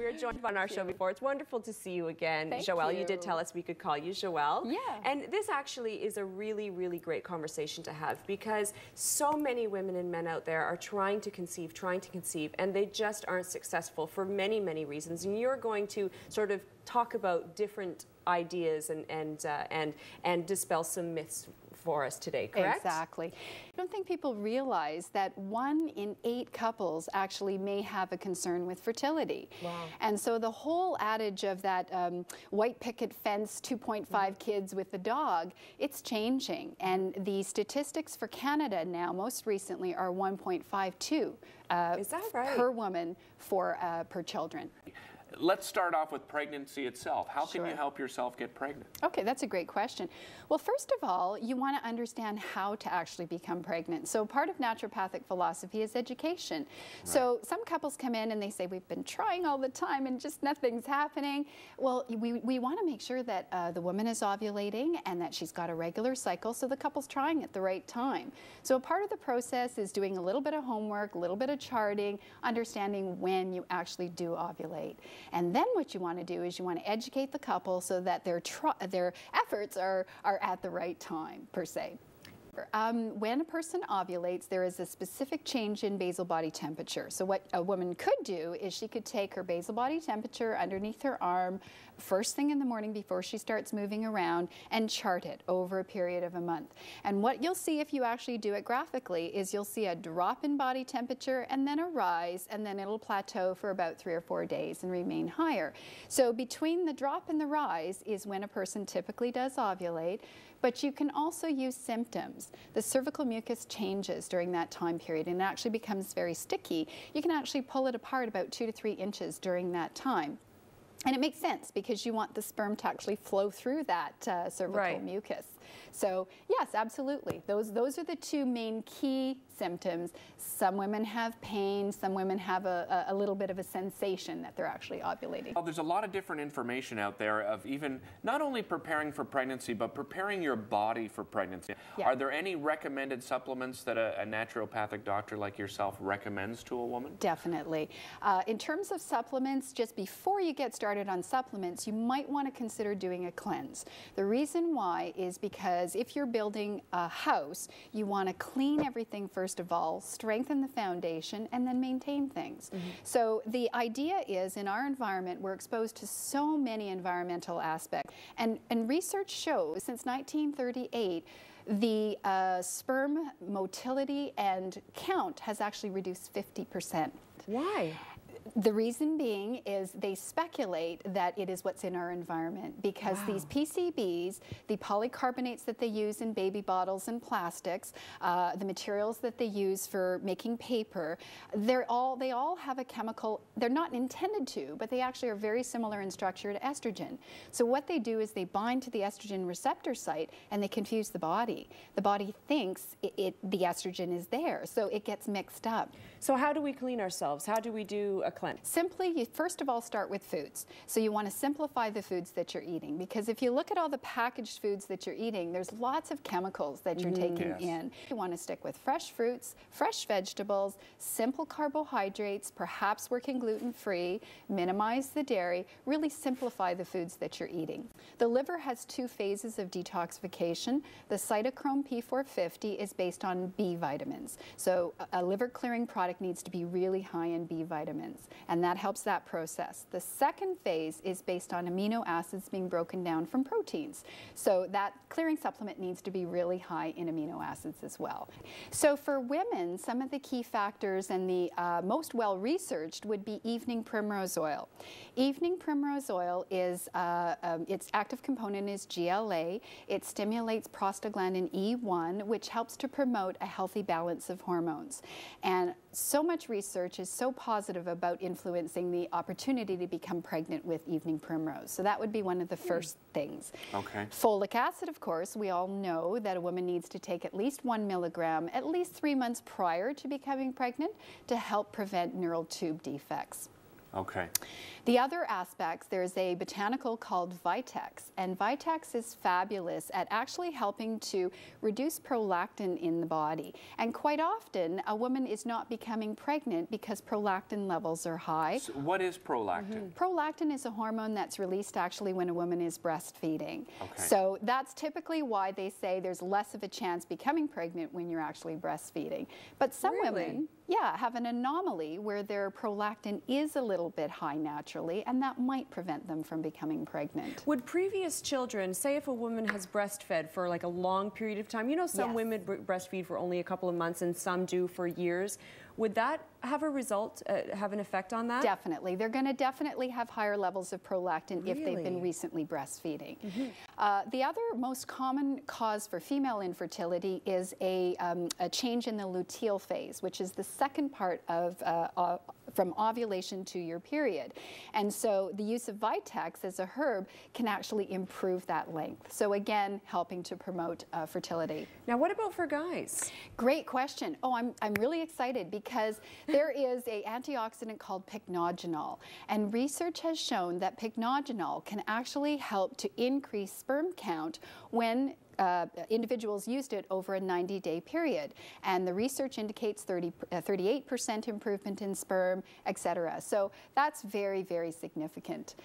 We were joined on our show before. It's wonderful to see you again, Thank Joelle. you. You did tell us we could call you Joelle. Yeah. And this actually is a really, really great conversation to have, because so many women and men out there are trying to conceive, and they just aren't successful for many, many reasons. And you're going to sort of talk about different ideas and dispel some myths for us today, correct? Exactly. I don't think people realize that 1 in 8 couples actually may have a concern with fertility. Wow. And so the whole adage of that white picket fence, 2.5 kids with the dog, it's changing. And the statistics for Canada now, most recently, are 1.52 Is that right? per woman for per children. Let's start off with pregnancy itself. How can Sure. you help yourself get pregnant? Okay, that's a great question. Well, first of all, you want to understand how to actually become pregnant. So part of naturopathic philosophy is education. Right. So some couples come in and they say, we've been trying all the time and just nothing's happening. Well, we want to make sure that the woman is ovulating and that she's got a regular cycle, so the couple's trying at the right time. So a part of the process is doing a little bit of homework, a little bit of charting, understanding when you actually do ovulate. And then what you want to do is you want to educate the couple so that their efforts are at the right time, per se. When a person ovulates, there is a specific change in basal body temperature. So what a woman could do is she could take her basal body temperature underneath her arm first thing in the morning before she starts moving around and chart it over a period of a month. And what you'll see if you actually do it graphically is you'll see a drop in body temperature and then a rise, and then it'll plateau for about 3 or 4 days and remain higher. So between the drop and the rise is when a person typically does ovulate. But you can also use symptoms. The cervical mucus changes during that time period and it actually becomes very sticky. You can actually pull it apart about 2 to 3 inches during that time. And it makes sense because you want the sperm to actually flow through that cervical mucus. So yes, absolutely. Those are the 2 main key symptoms. Some women have pain, some women have a little bit of a sensation that they're actually ovulating. Well, there's a lot of different information out there of even not only preparing for pregnancy, but preparing your body for pregnancy. Yeah. Are there any recommended supplements that a naturopathic doctor like yourself recommends to a woman? Definitely. In terms of supplements, just before you get started on supplements, you might want to consider doing a cleanse. The reason why is because if you're building a house, you want to clean everything first of all, strengthen the foundation, and then maintain things. Mm-hmm. So the idea is in our environment, we're exposed to so many environmental aspects. And research shows since 1938, the sperm motility and count has actually reduced 50%. Why? The reason being is they speculate that it is what's in our environment because these PCBs, the polycarbonates that they use in baby bottles and plastics, the materials that they use for making paper, they all have a chemical, they're not intended to, but they actually are very similar in structure to estrogen. So what they do is they bind to the estrogen receptor site and they confuse the body. The body thinks the estrogen is there, so it gets mixed up. So how do we clean ourselves? How do we do a cleanse? Simply, you first of all start with foods. So you want to simplify the foods that you're eating, because if you look at all the packaged foods that you're eating, there's lots of chemicals that you're taking in. You want to stick with fresh fruits, fresh vegetables, simple carbohydrates, perhaps working gluten-free, minimize the dairy, really simplify the foods that you're eating. The liver has 2 phases of detoxification. The cytochrome P450 is based on B vitamins. So a liver clearing product needs to be really high in B vitamins, and that helps that process. The second phase is based on amino acids being broken down from proteins. So that clearing supplement needs to be really high in amino acids as well. So for women, some of the key factors and the most well-researched would be evening primrose oil. Evening primrose oil is, its active component is GLA. It stimulates prostaglandin E1, which helps to promote a healthy balance of hormones. And so much research is so positive about influencing the opportunity to become pregnant with evening primrose. So that would be one of the first things. Okay. Folic acid, of course, we all know that a woman needs to take at least 1 milligram at least 3 months prior to becoming pregnant to help prevent neural tube defects. Okay. The other aspects, there's a botanical called Vitex, and Vitex is fabulous at actually helping to reduce prolactin in the body. And quite often, a woman is not becoming pregnant because prolactin levels are high. So what is prolactin? Prolactin is a hormone that's released actually when a woman is breastfeeding. Okay. So that's typically why they say there's less of a chance becoming pregnant when you're actually breastfeeding. But some women, yeah, have an anomaly where their prolactin is a little bit high naturally, and that might prevent them from becoming pregnant. Would previous children, say if a woman has breastfed for like a long period of time, you know some women breastfeed for only a couple of months and some do for years, would that have a result, have an effect on that? Definitely. They're going to definitely have higher levels of prolactin if they've been recently breastfeeding. The other most common cause for female infertility is a change in the luteal phase, which is the second part of from ovulation to your period. And so the use of Vitex as a herb can actually improve that length. So again, helping to promote fertility. Now what about for guys? Great question. Oh, I'm really excited because there is an antioxidant called pycnogenol, and research has shown that pycnogenol can actually help to increase sperm count when individuals used it over a 90-day period. And the research indicates 38% improvement in sperm, etc. So that's very, very significant.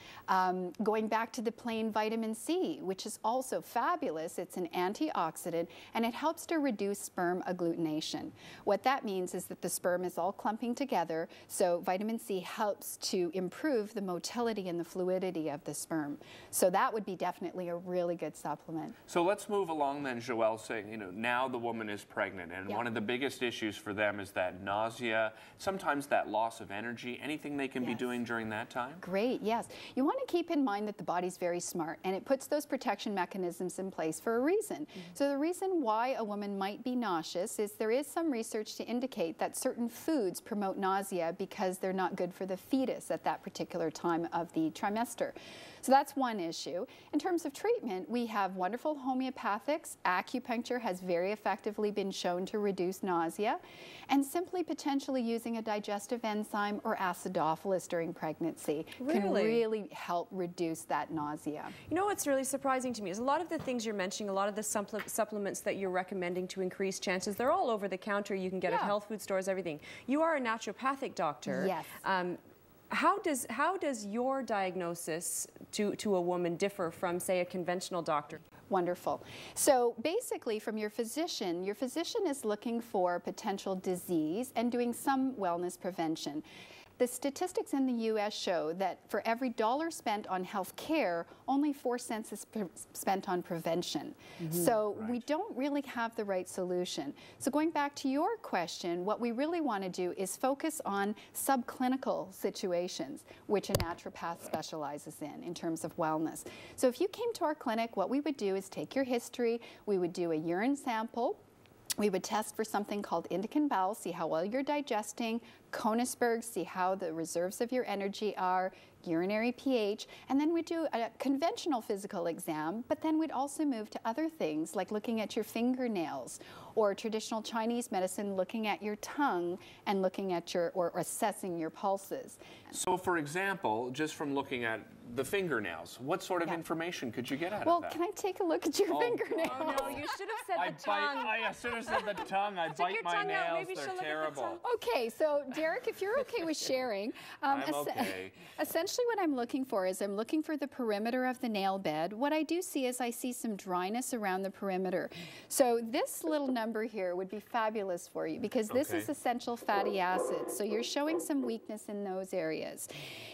Going back to the plain vitamin C, which is also fabulous, it's an antioxidant, and it helps to reduce sperm agglutination. What that means is that the sperm is all clumping together, so vitamin C helps to improve the motility and the fluidity of the sperm. So that would be definitely a really good supplement. So let's move along then, Joelle, saying, you know, now the woman is pregnant, and one of the biggest issues for them is that nausea, sometimes that loss of energy. Anything they can be doing during that time? Great, yes. You want to keep in mind that the body's very smart, and it puts those protection mechanisms in place for a reason. So the reason why a woman might be nauseous is there is some research to indicate that certain foods promote nausea because they're not good for the fetus at that particular time of the trimester. So that's one issue. In terms of treatment, we have wonderful homeopathics. Acupuncture has very effectively been shown to reduce nausea, and simply potentially using a digestive enzyme or acidophilus during pregnancy can really help reduce that nausea. You know what's really surprising to me is a lot of the things you're mentioning, a lot of the supplements that you're recommending to increase chances, they're all over the counter. You can get at health food stores, everything. You are a naturopathic doctor. Yes. How does your diagnosis to a woman differ from, say, a conventional doctor? Wonderful. So basically from your physician is looking for potential disease and doing some wellness prevention. The statistics in the U.S. show that for every $1 spent on health care, only 4 cents is spent on prevention. So we don't really have the right solution. So going back to your question, what we really want to do is focus on subclinical situations, which a naturopath specializes in terms of wellness. So if you came to our clinic, what we would do is take your history, we would do a urine sample, we would test for something called indican bowel, see how well you're digesting, Konigsberg, see how the reserves of your energy are, urinary pH, and then we do a conventional physical exam, but then we'd also move to other things like looking at your fingernails, or traditional Chinese medicine looking at your tongue and looking at your, or assessing your pulses. So for example, just from looking at the fingernails, what sort of information could you get out of that? Well, can I take a look at your fingernails? Oh no, you should have said the tongue. I should have said the tongue. I bite my nails. They're terrible. Okay, so Derek, if you're okay with sharing, I'm okay. Essentially what I'm looking for is I'm looking for the perimeter of the nail bed. What I do see is I see some dryness around the perimeter. So this little number here would be fabulous for you because this is essential fatty acids. So you're showing some weakness in those areas.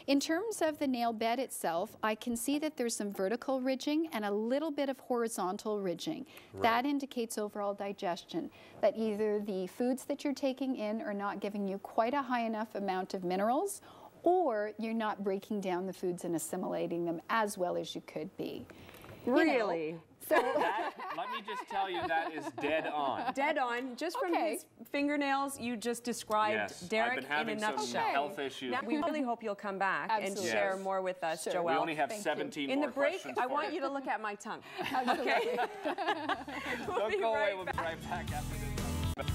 In terms of the nail bed itself, I can see that there's some vertical ridging and a little bit of horizontal ridging. That indicates overall digestion, that either the foods that you're taking in are not giving you quite a high enough amount of minerals, or you're not breaking down the foods and assimilating them as well as you could be. Really? You know, so let me just tell you, that is dead on. Dead on. Just from his fingernails, you just described Derek I've been having in a nutshell. some health issues. Now, we really hope you'll come back and share more with us, Joelle. We only have 17 more In the break, questions I for want you to look at my tongue. absolutely. Okay? Don't go away. We'll be right back after this.